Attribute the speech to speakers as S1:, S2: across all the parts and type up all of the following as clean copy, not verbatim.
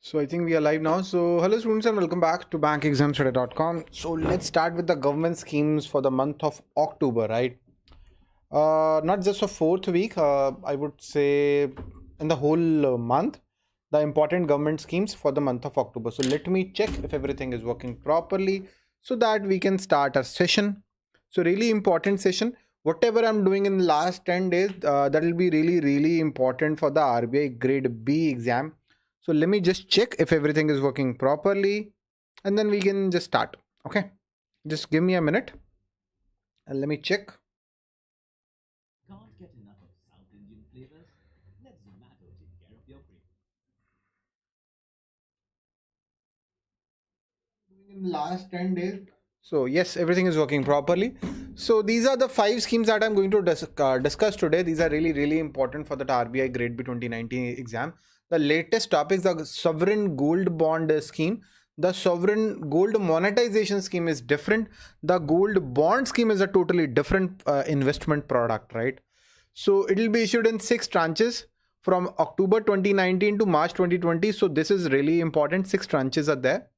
S1: So I think we are live now. So hello students and welcome back to bankexamstudy.com. So let's start with the government schemes for the month of October, right? Not just a fourth week, I would say in the whole month, the important government schemes for the month of October. So let me check if everything is working properly so that we can start our session. So really important session. Whatever I'm doing in the last 10 days, that will be really important for the RBI grade B exam. So let me just check if everything is working properly and then we can just start. Okay, just give me a minute and let me check.
S2: Can't get enough of South Indian flavors? Let Zomato take care of your cravings.
S1: In the last 10 days. So yes, everything is working properly. So these are the 5 schemes that I'm going to discuss today. These are really important for the RBI grade B 2019 exam. The latest topics, the sovereign gold bond scheme. The sovereign gold monetization scheme is different. The gold bond scheme is a totally different investment product, right? So it will be issued in 6 tranches from October 2019 to March 2020. So this is really important. 6 tranches are there.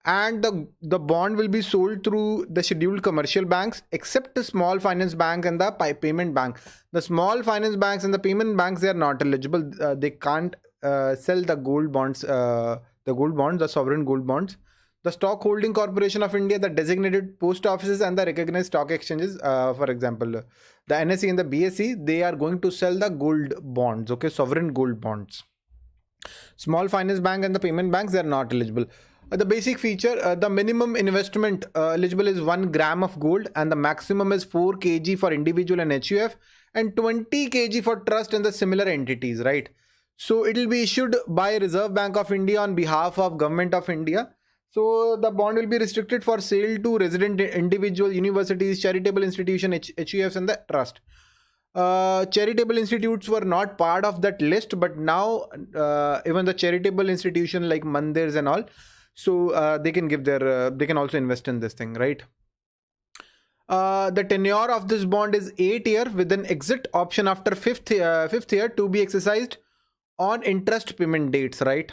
S1: And the bond will be sold through the scheduled commercial banks except the small finance bank and the payment bank. The small finance banks and the payment banks, they are not eligible. They can't sell the gold bonds, the sovereign gold bonds. The Stock Holding Corporation of India, the designated post offices and the recognized stock exchanges, for example, the NSE and the BSE, they are going to sell the gold bonds, okay, sovereign gold bonds. Small finance bank and the payment banks, they are not eligible. The basic feature, the minimum investment eligible is 1 gram of gold and the maximum is 4 kg for individual and HUF and 20 kg for trust and the similar entities, right? So it will be issued by Reserve Bank of India on behalf of Government of India. So the bond will be restricted for sale to resident individual, universities, charitable institution, HUFs and the trust. Charitable institutes were not part of that list, but now even the charitable institution like mandirs and all, so they can give their they can also invest in this thing, right? The tenure of this bond is 8 years with an exit option after fifth year to be exercised on interest payment dates, right?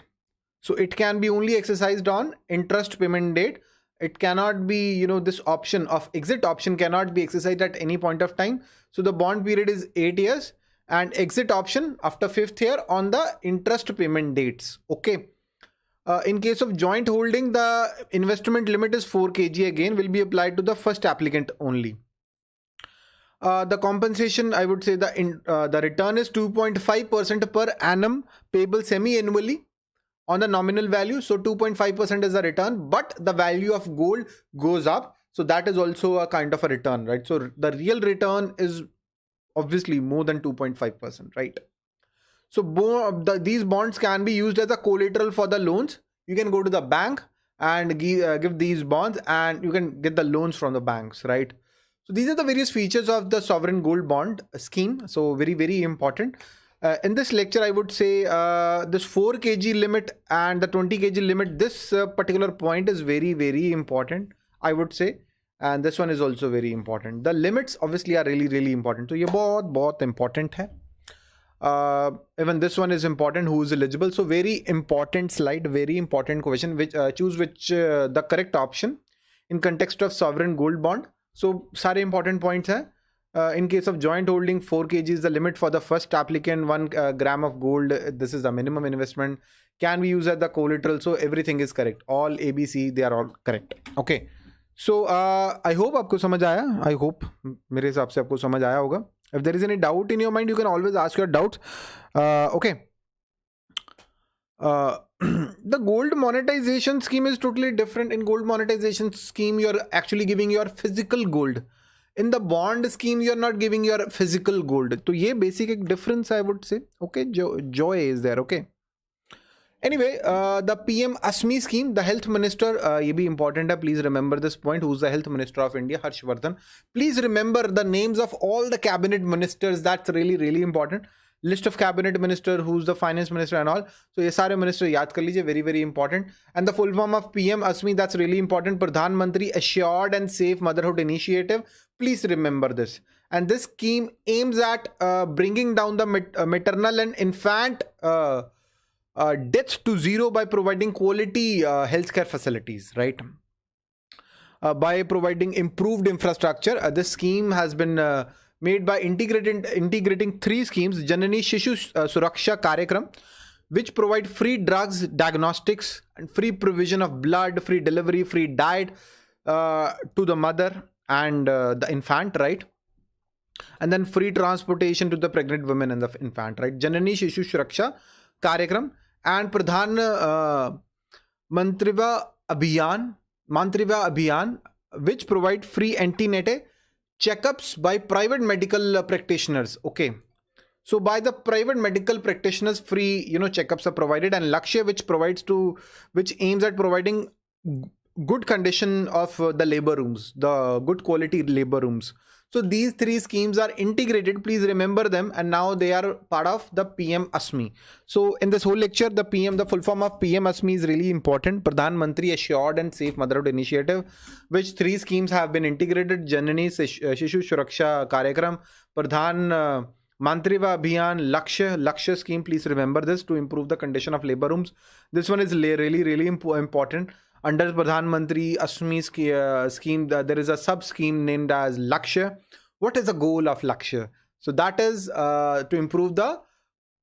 S1: So it can be only exercised on interest payment date. It cannot be, this option of exit option cannot be exercised at any point of time. So the bond period is 8 years and exit option after 5th year on the interest payment dates. Okay. In case of joint holding, the investment limit is 4 kg again, will be applied to the first applicant only. The compensation, I would say the return is 2.5% per annum payable semi-annually on the nominal value. So 2.5% is the return, but the value of gold goes up. So that is also a kind of a return, right? So the real return is obviously more than 2.5%, right? So these bonds can be used as a collateral for the loans. You can go to the bank and give these bonds and you can get the loans from the banks, right? So these are the various features of the sovereign gold bond scheme. So very important. In this lecture, I would say this 4 kg limit and the 20 kg limit, this particular point is very important, I would say. And this one is also very important. The limits obviously are really important. So ये बहुत important है. Even this one is important, who is eligible. So very important slide, very important question, which choose the correct option in context of sovereign gold bond. So सारे important points हैं. In case of joint holding, 4 kg is the limit for the first applicant. 1 gram of gold, this is the minimum investment, can be used as the collateral. So everything is correct. All ABC, they are all correct. Okay. So I hope आपको समझ आया. I hope मेरे हिसाब से आपको समझ आया होगा. If there is any doubt in your mind, you can always ask your doubts. Okay. The gold monetization scheme is totally different. In gold monetization scheme, you're actually giving your physical gold. In the bond scheme, you're not giving your physical gold. So ये basic difference, I would say. Okay, joy is there. Okay. Anyway, the PM ASMI scheme, the health minister, ये भी important है. Please remember this point. Who's the health minister of India? Harshvardhan. Please remember the names of all the cabinet ministers. That's really important. List of cabinet minister, who's the finance minister and all. So ये सारे minister याद कर लीजिए. Very important. And the full form of PM ASMI, that's really important. Pradhan Mantri Assured and Safe Motherhood Initiative. Please remember this. And this scheme aims at bringing down the maternal and infant death to zero by providing quality healthcare facilities, right? By providing improved infrastructure. This scheme has been made by integrating three schemes: Janani Shishu Suraksha Karyakram, which provide free drugs, diagnostics, and free provision of blood, free delivery, free diet to the mother and the infant, right? And then free transportation to the pregnant women and the infant, right? Janani Shishu Suraksha Karyakram and Pradhan Mantriva Abhiyan, which provide free antenatal checkups by private medical practitioners. Okay. So by the private medical practitioners, free, checkups are provided, and Lakshya, which aims at providing good condition of the labor rooms, the good quality labor rooms. So these three schemes are integrated. Please remember them, and now they are part of the PM ASMI. So in this whole lecture, the full form of PM ASMI is really important. Pradhan Mantri Assured and Safe Motherhood Initiative, which three schemes have been integrated: Janani Shishu Suraksha Karyakram, Pradhan Mantriva Abhiyan, Lakshya scheme. Please remember this to improve the condition of labor rooms. This one is really important. Under Pradhan Mantri ASMI scheme, there is a sub scheme named as Lakshya. What is the goal of Lakshya? So that is to improve the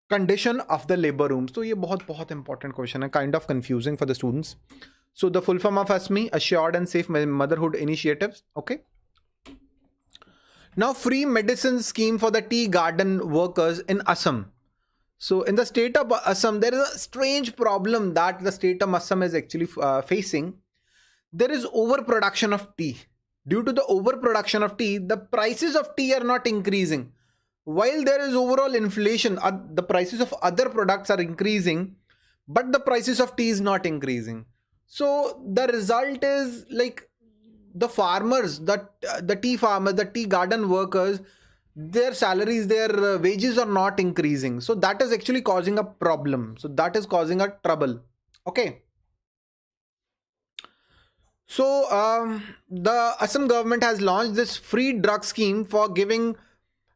S1: condition of the labor room. So ये बहुत important question है, kind of confusing for the students. So the full form of ASMI, Assured and Safe Motherhood Initiatives. Okay. Now, free medicine scheme for the tea garden workers in Assam. So in the state of Assam, there is a strange problem that the state of Assam is actually facing. There is overproduction of tea. Due to the overproduction of tea, the prices of tea are not increasing. While there is overall inflation, the prices of other products are increasing, but the prices of tea is not increasing. So the result is like the farmers, the tea farmers, the tea garden workers, their salaries, their wages are not increasing. So that is actually causing a problem. So that is causing a trouble. Okay. So the Assam government has launched this free drug scheme for giving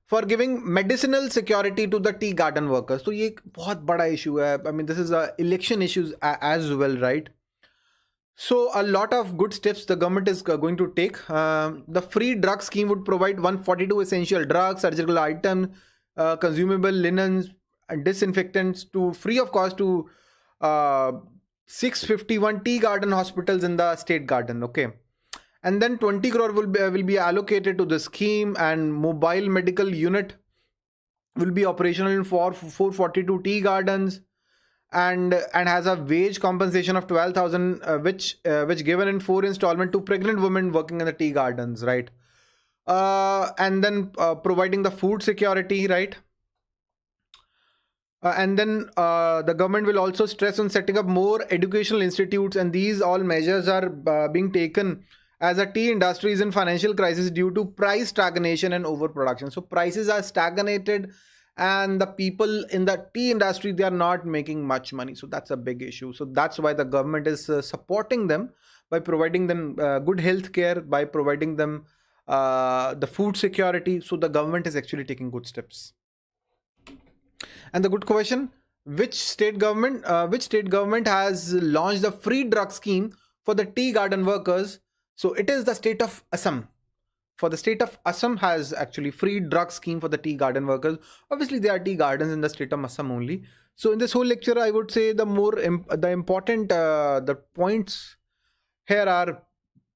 S1: medicinal security to the tea garden workers. So ये एक बहुत बड़ा issue है. I mean, this is a election issues as well, right? So a lot of good steps the government is going to take. The free drug scheme would provide 142 essential drugs, surgical items, consumable linens, and disinfectants to free of cost to 651 tea garden hospitals in the state garden. Okay. And then 20 crore will be allocated to the scheme, and mobile medical unit will be operational in 442 tea gardens. And has a wage compensation of 12,000, which given in 4 installment to pregnant women working in the tea gardens, right? And then providing the food security, right? And then the government will also stress on setting up more educational institutes, and these all measures are being taken as a tea industry is in financial crisis due to price stagnation and overproduction. So prices are stagnated, and the people in the tea industry, they are not making much money. So that's a big issue. So that's why the government is supporting them by providing them good health care, by providing them the food security. So the government is actually taking good steps. And the good question, which state government has launched the free drug scheme for the tea garden workers? So it is the state of Assam. For the state of Assam has actually free drug scheme for the tea garden workers. Obviously, there are tea gardens in the state of Assam only. So in this whole lecture, I would say the important the points here are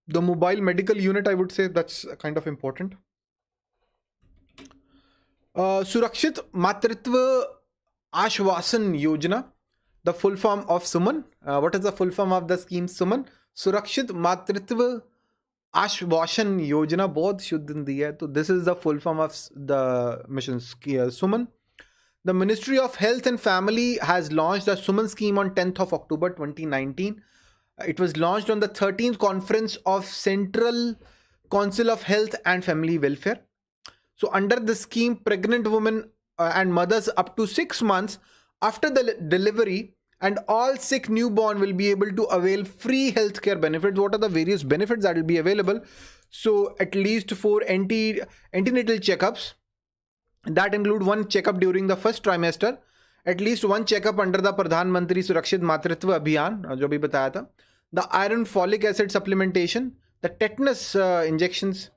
S1: the mobile medical unit. I would say that's kind of important. Surakshit Matritva Ashwasan Yojana, the full form of Suman. What is the full form of the scheme Suman? Surakshit Matritva Ashwasan Yojana, बहुत शुद्ध हिंदी है. तो this is the full form of the mission Suman. The Ministry of Health and Family has launched the Suman scheme on 10th of October 2019. It was launched on the 13th conference of Central Council of Health and Family Welfare. So under the scheme, pregnant women and mothers up to 6 months after the delivery and all sick newborn will be able to avail free healthcare benefits. What are the various benefits that will be available? So at least 4 antenatal checkups that include 1 checkup during the first trimester, at least one checkup under the Pradhan Mantri Surakshit Matritva Abhiyan, जो भी बताया था, the iron folic acid supplementation, the tetanus injections,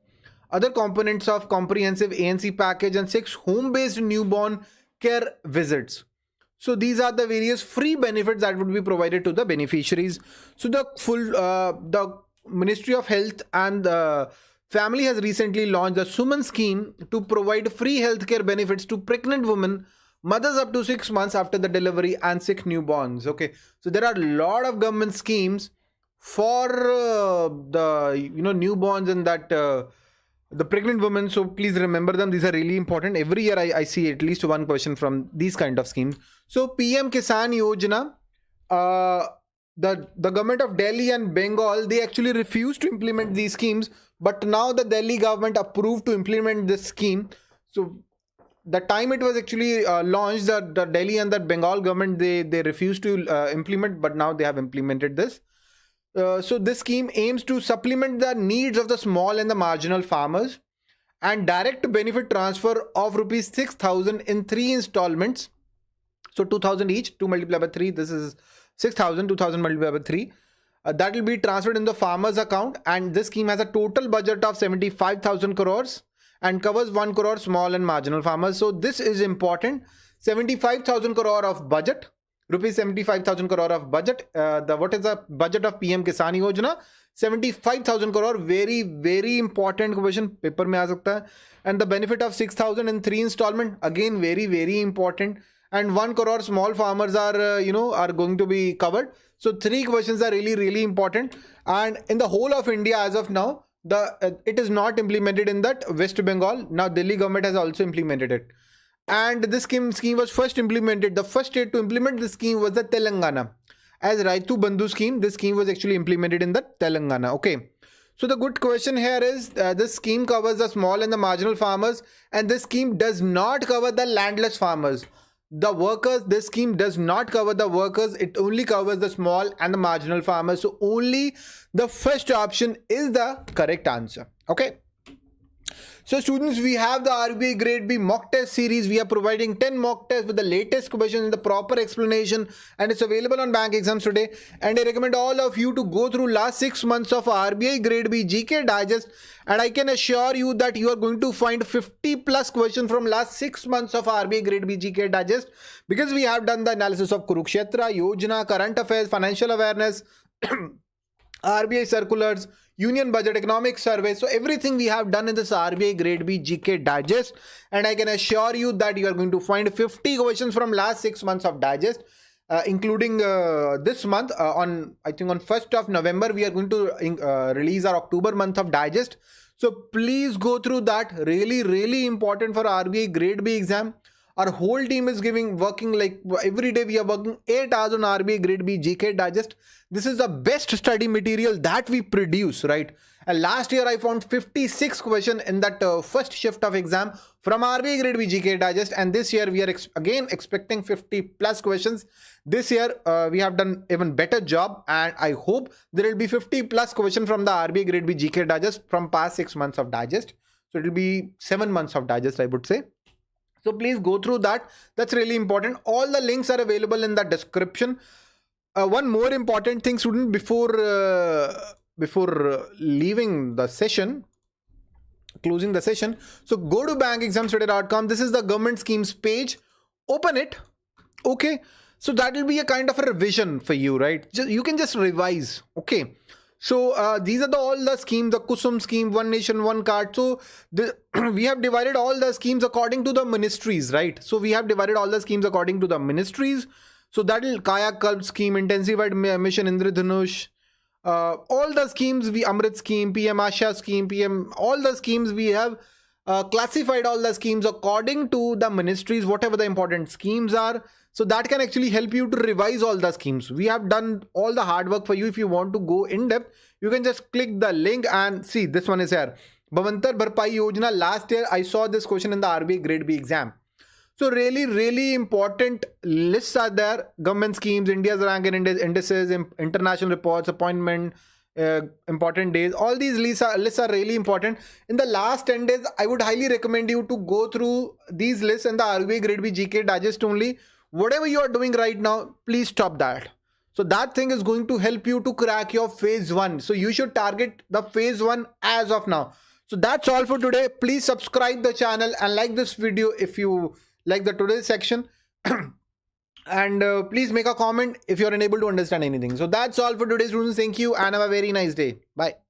S1: other components of comprehensive ANC package, and 6 home-based newborn care visits. So these are the various free benefits that would be provided to the beneficiaries. So the Ministry of Health and Family has recently launched the Suman scheme to provide free healthcare benefits to pregnant women, mothers up to 6 months after the delivery, and sick newborns. Okay, so there are a lot of government schemes for the newborns and that the pregnant women. So please remember them. These are really important. Every year I see at least one question from these kind of schemes. So PM Kisan Yojana, the government of Delhi and Bengal, they actually refused to implement these schemes, but now the Delhi government approved to implement this scheme. So the time it was actually launched, the Delhi and the Bengal government, they refused to implement, but now they have implemented this. So this scheme aims to supplement the needs of the small and the marginal farmers, and direct benefit transfer of rupees 6,000 in 3 installments. So 2,000 each, 2 multiplied by 3, this is 6,000, 2,000 multiplied by 3. That will be transferred in the farmer's account, and this scheme has a total budget of 75,000 crores and covers 1 crore small and marginal farmers. So this is important. 75,000 crore of budget, rupees 75,000 crore of budget. What is the budget of PM Kisan Yojana? 75,000 crore. Very, very important question. Paper mein aa sakta hai. And the benefit of 6,000 in 3 installment. Again, very, very important. And 1 crore small farmers are, are going to be covered. So 3 questions are really, really important. And in the whole of India as of now, it is not implemented in that West Bengal. Now Delhi government has also implemented it. And this scheme was first implemented. The first state to implement this scheme was the Telangana. As Raitu Bandhu scheme, this scheme was actually implemented in the Telangana. Okay. So the good question here is, this scheme covers the small and the marginal farmers, and this scheme does not cover the landless farmers. The workers, this scheme does not cover the workers. It only covers the small and the marginal farmers. So only the first option is the correct answer. Okay. So students, we have the RBI Grade B mock test series. We are providing 10 mock tests with the latest questions and the proper explanation, and it's available on bank exams today. And I recommend all of you to go through last 6 months of RBI Grade B GK Digest, and I can assure you that you are going to find 50 plus questions from last 6 months of RBI Grade B GK Digest, because we have done the analysis of Kurukshetra, Yojana, current affairs, financial awareness, RBI circulars, Union Budget, Economic Survey. So everything we have done in this RBI Grade B GK Digest, and I can assure you that you are going to find 50 questions from last 6 months of Digest, including this month. I think on 1st of November, we are going to release our October month of Digest. So please go through that. Really, really important for RBI Grade B exam. Our whole team is working like every day. We are working 8 hours on RBI Grade B GK Digest. This is the best study material that we produce, right? And last year I found 56 questions in that first shift of exam from RBI Grade B GK Digest, and this year we are again expecting 50 plus questions. This year we have done even better job, and I hope there will be 50 plus questions from the RBI Grade B GK Digest from past 6 months of Digest. So it will be 7 months of Digest, I would say. So please go through that. That's really important. All the links are available in the description. One more important thing, student, before leaving the session, closing the session. So go to bankexamstoday.com. This is the government schemes page. Open it. Okay. So that will be a kind of a revision for you, right? You can just revise. Okay. So these are all the schemes, the Kusum scheme, One Nation, One Card. So we have divided all the schemes according to the ministries, right? So we have divided all the schemes according to the ministries. So that will Kaya Kalp scheme, Intensified Mission Indradhanush, all the schemes, Amrit scheme, PM Asha scheme, all the schemes we have classified all the schemes according to the ministries, whatever the important schemes are. So that can actually help you to revise all the schemes. We have done all the hard work for you. If you want to go in depth, you can just click the link and see. This one is here. Bhavantar Bharpai Yojana. Last year I saw this question in the RBI Grade B exam. So really, really important lists are there. Government schemes, India's rank and indices, international reports, appointment, important days. All these lists are really important. In the last 10 days, I would highly recommend you to go through these lists and the RBI Grade B GK Digest only. whatever you are doing right now, please stop that. So that thing is going to help you to crack your phase 1. So you should target the phase 1 as of now. So that's all for today. Please subscribe the channel and like this video if you like the today's section. And please make a comment if you're unable to understand anything. So that's all for today, students. Thank you and have a very nice day. Bye.